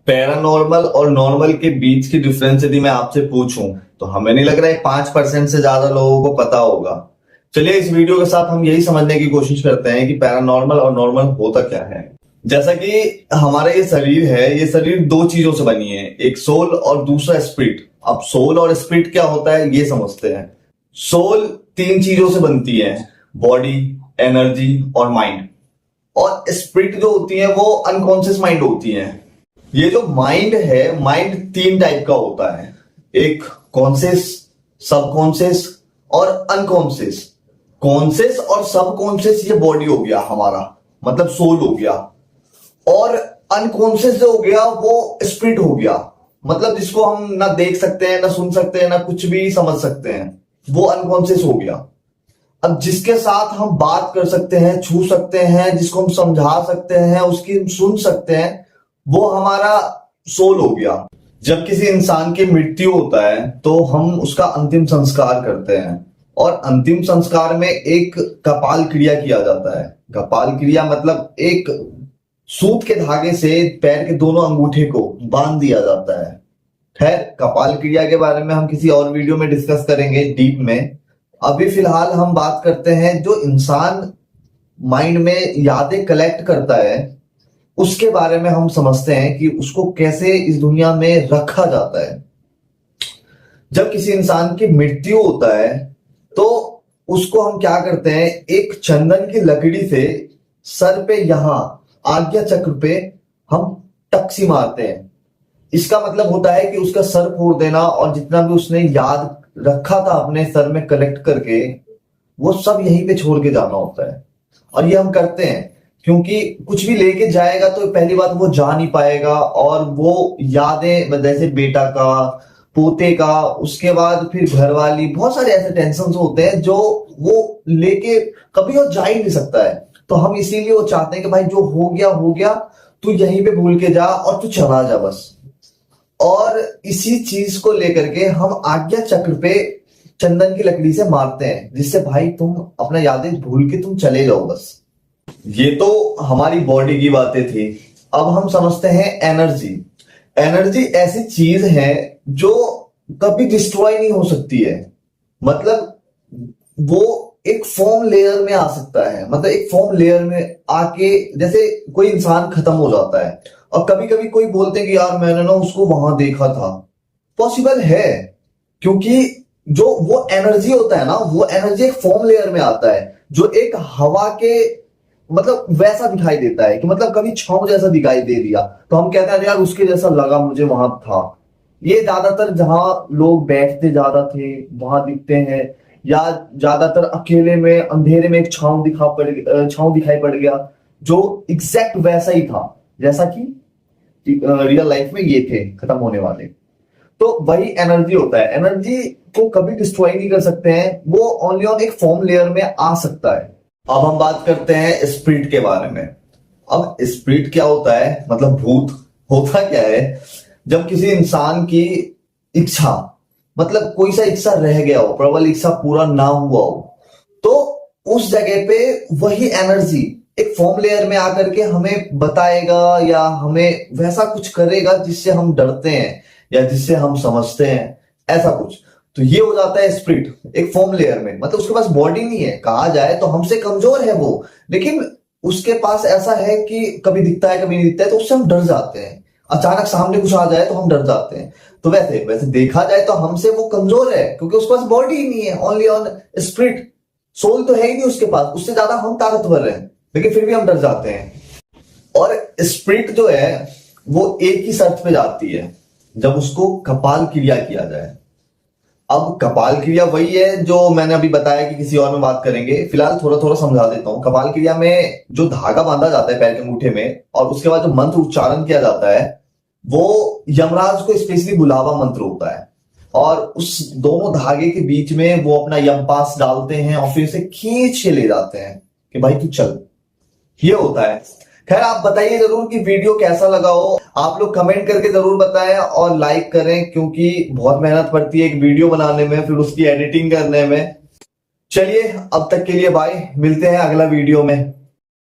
Paranormal और normal के बीच की डिफरेंस यदि मैं आपसे पूछूं तो हमें नहीं लग रहा है 5% से ज्यादा लोगों को पता होगा। चलिए इस वीडियो के साथ हम यही समझने की कोशिश करते हैं कि पैरानॉर्मल और नॉर्मल होता क्या है। जैसा कि हमारा ये शरीर है, ये शरीर दो चीजों से बनी है, एक सोल और दूसरा स्पिरिट। अब सोल और स्पिरिट क्या होता है ये समझते हैं। सोल 3 चीजों से बनती है, बॉडी, एनर्जी और माइंड। और स्पिरिट जो होती है वो अनकॉन्शियस माइंड होती है। ये जो माइंड है, माइंड 3 टाइप का होता है, एक कॉन्शियस, सबकॉन्शियस और अनकॉन्शियस। कॉन्शियस और सबकॉन्शियस ये बॉडी हो गया हमारा, मतलब सोल हो गया। और अनकॉन्शियस जो हो गया वो स्पिरिट हो गया, मतलब जिसको हम ना देख सकते हैं, ना सुन सकते हैं, ना कुछ भी समझ सकते हैं, वो अनकॉन्शियस हो गया। अब जिसके साथ हम बात कर सकते हैं, छू सकते हैं, जिसको हम समझा सकते हैं, उसकी हम सुन सकते हैं, वो हमारा सोल हो गया। जब किसी इंसान की मृत्यु होता है तो हम उसका अंतिम संस्कार करते हैं और अंतिम संस्कार में एक कपाल क्रिया किया जाता है। कपाल क्रिया मतलब एक सूत के धागे से पैर के दोनों अंगूठे को बांध दिया जाता है। खैर, कपाल क्रिया के बारे में हम किसी और वीडियो में डिस्कस करेंगे डीप में। अभी फिलहाल हम बात करते हैं जो इंसान माइंड में यादें कलेक्ट करता है उसके बारे में हम समझते हैं कि उसको कैसे इस दुनिया में रखा जाता है। जब किसी इंसान की मृत्यु होता है तो उसको हम क्या करते हैं, एक चंदन की लकड़ी से सर पे यहां आज्ञा चक्र पे हम टक्सी मारते हैं। इसका मतलब होता है कि उसका सर फोड़ देना और जितना भी उसने याद रखा था अपने सर में कलेक्ट करके वो सब यहीं पे छोड़ के जाना होता है। और ये हम करते हैं क्योंकि कुछ भी लेके जाएगा तो पहली बात वो जा नहीं पाएगा और वो यादें जैसे बेटा का, पोते का, उसके बाद फिर घर वाली, बहुत सारे ऐसे टेंशन होते हैं जो वो लेके कभी वो जा ही नहीं सकता है। तो हम इसीलिए वो चाहते हैं कि भाई जो हो गया तू यहीं पे भूल के जा और तू चला जा बस। और इसी चीज को लेकर के हम आज्ञा चक्र पे चंदन की लकड़ी से मारते हैं जिससे भाई तुम अपना यादें भूल के तुम चले जाओ बस। ये तो हमारी बॉडी की बातें थी। अब हम समझते हैं एनर्जी। एनर्जी ऐसी चीज है जो कभी डिस्ट्रॉय नहीं हो सकती है, मतलब वो एक फॉर्म लेयर में आ सकता है, मतलब एक फॉर्म लेयर में आके जैसे कोई इंसान खत्म हो जाता है और कभी कभी कोई बोलते हैं कि यार मैंने ना उसको वहां देखा था। पॉसिबल है क्योंकि जो वो एनर्जी होता है ना, वो एनर्जी एक फॉर्म लेयर में आता है जो एक हवा के मतलब वैसा दिखाई देता है कि मतलब कभी छांव जैसा दिखाई दे दिया तो हम कहते हैं यार उसके जैसा लगा मुझे वहां था। ये ज्यादातर जहां लोग बैठते ज्यादा थे वहां दिखते हैं, या ज्यादातर अकेले में अंधेरे में एक छांव दिखाई पड़ गया जो एग्जैक्ट वैसा ही था जैसा कि रियल लाइफ में ये थे खत्म होने वाले। तो वही एनर्जी होता है। एनर्जी को कभी डिस्ट्रॉय नहीं कर सकते हैं, वो ओनली ऑन एक फॉर्म लेयर में आ सकता है। अब हम बात करते हैं स्पिरिट के बारे में। अब स्पिरिट क्या होता है, मतलब भूत होता क्या है। जब किसी इंसान की इच्छा, मतलब कोई सा इच्छा रह गया हो, प्रबल इच्छा पूरा ना हुआ हो, तो उस जगह पे वही एनर्जी एक फॉर्म लेयर में आकर के हमें बताएगा या हमें वैसा कुछ करेगा जिससे हम डरते हैं या जिससे हम समझते हैं, ऐसा कुछ। तो ये हो जाता है स्पिरिट एक फॉर्म लेयर में, मतलब उसके पास बॉडी नहीं है, कहा जाए तो हमसे कमजोर है वो, लेकिन उसके पास ऐसा है कि कभी दिखता है कभी नहीं दिखता है, तो उससे हम डर जाते हैं। अचानक सामने कुछ आ जाए तो हम डर जाते हैं। तो वैसे देखा जाए तो हमसे वो कमजोर है क्योंकि उसके पास बॉडी ही नहीं है, ओनली ऑन स्पिरिट। सोल तो है ही नहीं उसके पास, उससे ज्यादा हम ताकतवर हैं, लेकिन फिर भी हम डर जाते हैं। और स्पिरिट जो है वो एक ही शर्त पे जाती है, जब उसको कपाल क्रिया किया जाए। अब कपाल क्रिया वही है जो मैंने अभी बताया कि किसी और में बात करेंगे, फिलहाल थोड़ा थोड़ा समझा देता हूं। कपाल क्रिया में जो धागा बांधा जाता है पैर के अंगूठे में और उसके बाद जो मंत्र उच्चारण किया जाता है वो यमराज को स्पेशली बुलावा मंत्र होता है। और उस दोनों धागे के बीच में वो अपना यमपास डालते हैं और फिर से खींच के ले जाते हैं कि भाई तू चल। ये होता है। खैर, आप बताइए जरूर कि वीडियो कैसा लगा हो। आप लोग कमेंट करके जरूर बताएं और लाइक करें क्योंकि बहुत मेहनत पड़ती है एक वीडियो बनाने में, फिर उसकी एडिटिंग करने में। चलिए अब तक के लिए बाय, मिलते हैं अगला वीडियो में।